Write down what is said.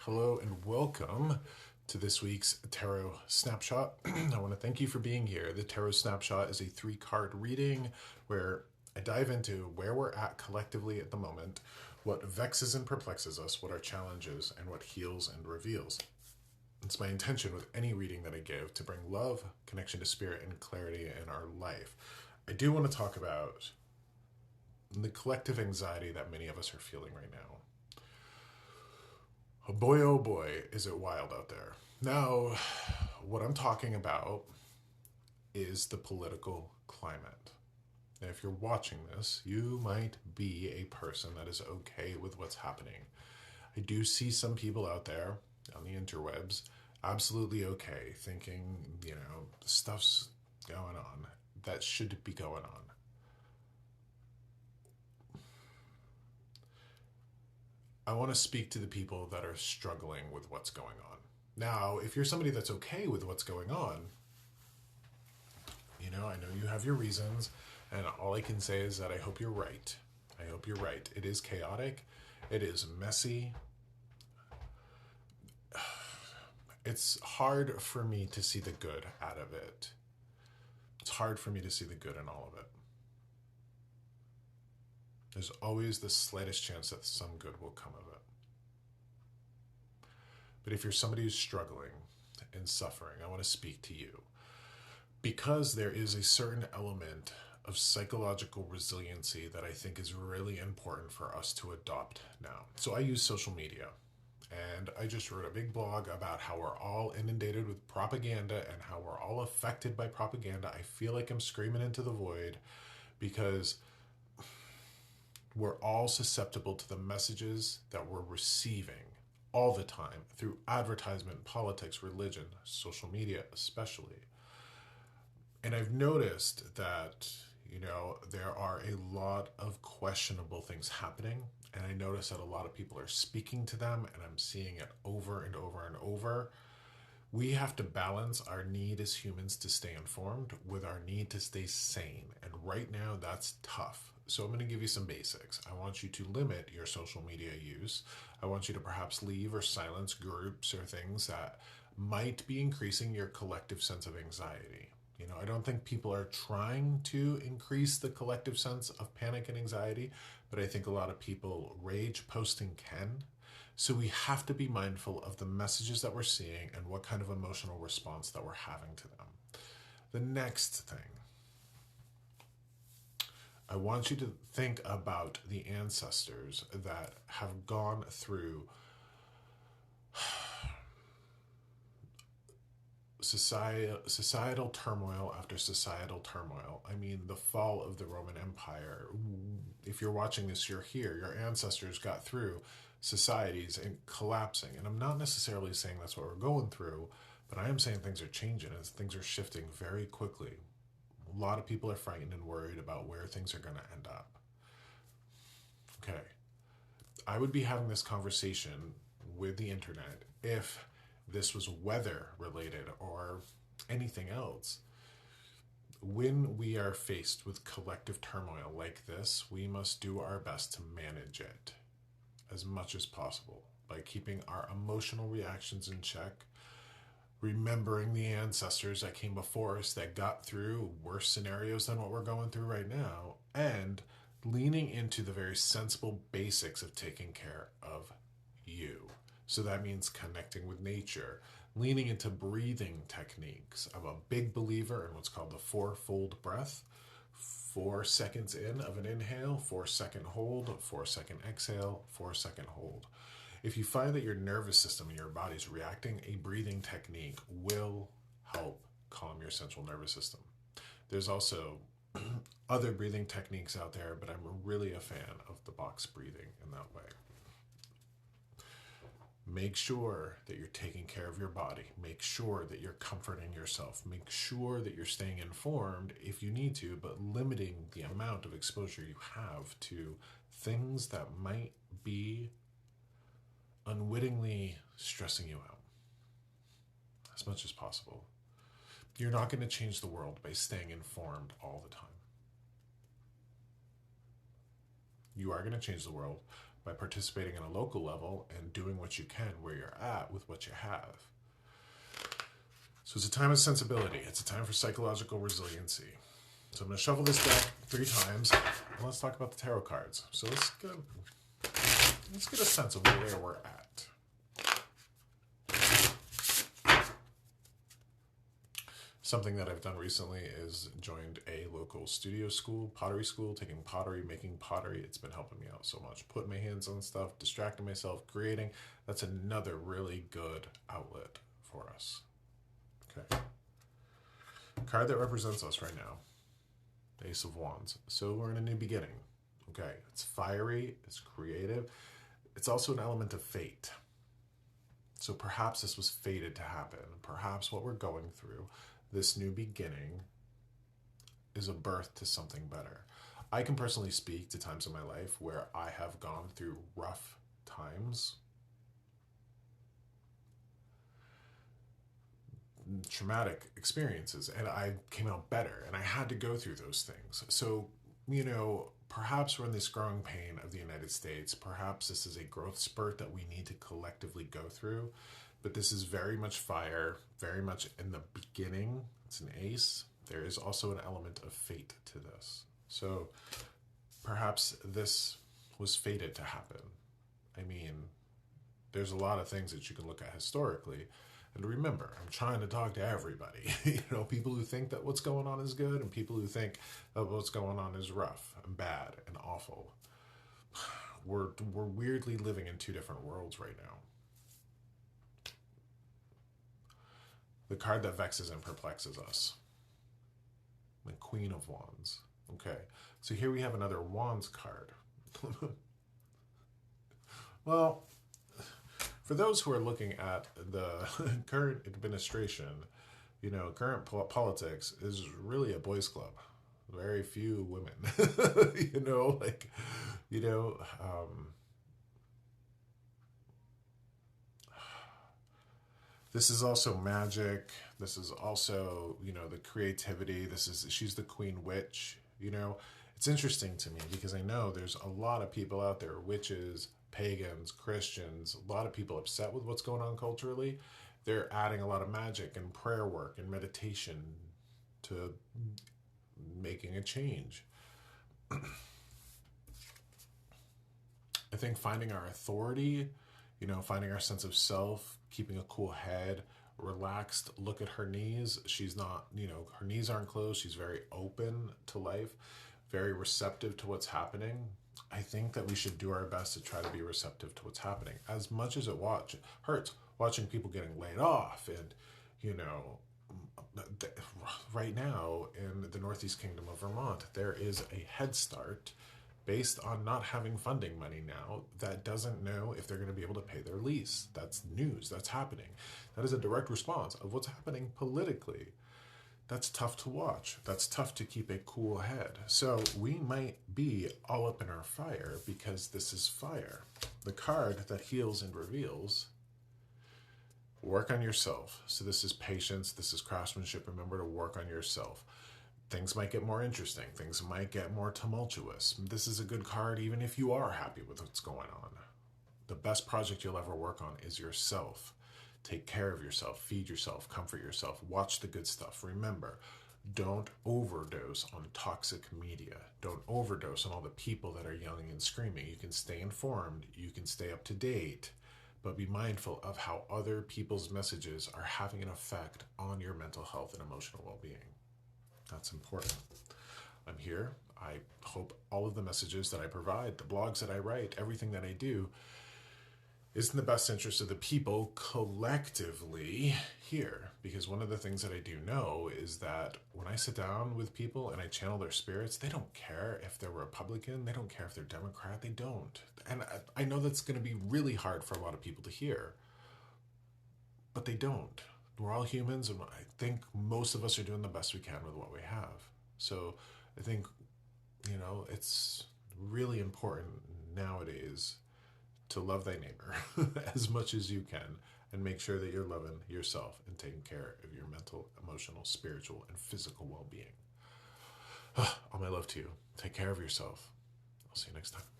Hello and welcome to this week's Tarot Snapshot. I want to thank you for being here. The Tarot Snapshot is a 3-card reading where I dive into where we're at collectively at the moment, what vexes and perplexes us, what our challenges, and what heals and reveals. It's my intention with any reading that I give to bring love, connection to spirit, and clarity in our life. I do want to talk about the collective anxiety that many of us are feeling right now. Oh boy, is it wild out there. Now, what I'm talking about is the political climate. Now, if you're watching this, you might be a person that is okay with what's happening. I do see some people out there on the interwebs absolutely okay, thinking, stuff's going on that should be going on. I want to speak to the people that are struggling with what's going on. Now, if you're somebody that's okay with what's going on, I know you have your reasons, and all I can say is that I hope you're right. I hope you're right. It is chaotic. It is messy. It's hard for me to see the good out of it. It's hard for me to see the good in all of it. There's always the slightest chance that some good will come of it. But if you're somebody who's struggling and suffering, I want to speak to you. Because there is a certain element of psychological resiliency that I think is really important for us to adopt now. So I use social media. And I just wrote a big blog about how we're all inundated with propaganda and how we're all affected by propaganda. I feel like I'm screaming into the void because we're all susceptible to the messages that we're receiving all the time through advertisement, politics, religion, social media especially. And I've noticed that, there are a lot of questionable things happening. And I notice that a lot of people are speaking to them, and I'm seeing it over and over and over. We have to balance our need as humans to stay informed with our need to stay sane. And right now, that's tough. So I'm going to give you some basics. I want you to limit your social media use. I want you to perhaps leave or silence groups or things that might be increasing your collective sense of anxiety. I don't think people are trying to increase the collective sense of panic and anxiety, but I think a lot of people rage posting can. So we have to be mindful of the messages that we're seeing and what kind of emotional response that we're having to them. The next thing, I want you to think about the ancestors that have gone through societal turmoil after societal turmoil. I mean, the fall of the Roman Empire. If you're watching this, you're here. Your ancestors got through societies and collapsing. And I'm not necessarily saying that's what we're going through, but I am saying things are changing and things are shifting very quickly. A lot of people are frightened and worried about where things are going to end up. Okay. I would be having this conversation with the internet if this was weather related or anything else. When we are faced with collective turmoil like this, we must do our best to manage it as much as possible by keeping our emotional reactions in check, remembering the ancestors that came before us that got through worse scenarios than what we're going through right now, and leaning into the very sensible basics of taking care of you. So that means connecting with nature, leaning into breathing techniques. I'm a big believer in what's called the 4-fold breath. 4 seconds in of an inhale, 4-second hold, 4-second exhale, 4-second hold. If you find that your nervous system and your body's reacting, a breathing technique will help calm your central nervous system. There's also other breathing techniques out there, but I'm really a fan of the box breathing in that way. Make sure that you're taking care of your body. Make sure that you're comforting yourself. Make sure that you're staying informed if you need to, but limiting the amount of exposure you have to things that might be unwittingly stressing you out as much as possible. You're not going to change the world by staying informed all the time. You are going to change the world by participating in a local level and doing what you can where you're at with what you have. So it's a time of sensibility. It's a time for psychological resiliency. So I'm going to shuffle this deck 3 times, and let's talk about the tarot cards. So let's get a sense of where we're at. Something that I've done recently is joined a local studio school, pottery school, taking pottery, making pottery. It's been helping me out so much. Putting my hands on stuff, distracting myself, creating. That's another really good outlet for us. Okay. Card that represents us right now. Ace of Wands. So we're in a new beginning. Okay. It's fiery. It's creative. It's also an element of fate. So perhaps this was fated to happen. Perhaps what we're going through, this new beginning, is a birth to something better. I can personally speak to times in my life where I have gone through rough times, traumatic experiences, and I came out better, and I had to go through those things. So, perhaps we're in this growing pain of the United States. Perhaps this is a growth spurt that we need to collectively go through. But this is very much fire, very much in the beginning. It's an ace. There is also an element of fate to this. So perhaps this was fated to happen. I mean, there's a lot of things that you can look at historically. And remember, I'm trying to talk to everybody. People who think that what's going on is good and people who think that what's going on is rough and bad and awful. We're weirdly living in 2 different worlds right now. The card that vexes and perplexes us. The Queen of Wands. Okay, so here we have another Wands card. Well, for those who are looking at the current administration, current politics is really a boys' club. Very few women, this is also magic. This is also, the creativity. She's the Queen Witch, It's interesting to me because I know there's a lot of people out there, witches, pagans, Christians, a lot of people upset with what's going on culturally. They're adding a lot of magic and prayer work and meditation to making a change. I think finding our authority, finding our sense of self, keeping a cool head, relaxed, look at her knees. She's not, her knees aren't closed. She's very open to life, very receptive to what's happening. I think that we should do our best to try to be receptive to what's happening. As much as it hurts watching people getting laid off and, right now in the Northeast Kingdom of Vermont, there is a Head Start based on not having funding money now that doesn't know if they're going to be able to pay their lease. That's news. That's happening. That is a direct response of what's happening politically. That's tough to watch. That's tough to keep a cool head. So we might be all up in our fire because this is fire. The card that heals and reveals. Work on yourself. So this is patience. This is craftsmanship. Remember to work on yourself. Things might get more interesting. Things might get more tumultuous. This is a good card even if you are happy with what's going on. The best project you'll ever work on is yourself. Take care of yourself, feed yourself, comfort yourself, watch the good stuff. Remember, don't overdose on toxic media. Don't overdose on all the people that are yelling and screaming. You can stay informed, you can stay up to date, but be mindful of how other people's messages are having an effect on your mental health and emotional well-being. That's important. I'm here. I hope all of the messages that I provide, the blogs that I write, everything that I do is in the best interest of the people collectively here. Because one of the things that I do know is that when I sit down with people and I channel their spirits, they don't care if they're Republican, they don't care if they're Democrat, they don't. And I know that's going to be really hard for a lot of people to hear, but they don't. We're all humans, and I think most of us are doing the best we can with what we have. So I think, it's really important nowadays to love thy neighbor as much as you can and make sure that you're loving yourself and taking care of your mental, emotional, spiritual, and physical well-being. All my love to you. Take care of yourself. I'll see you next time.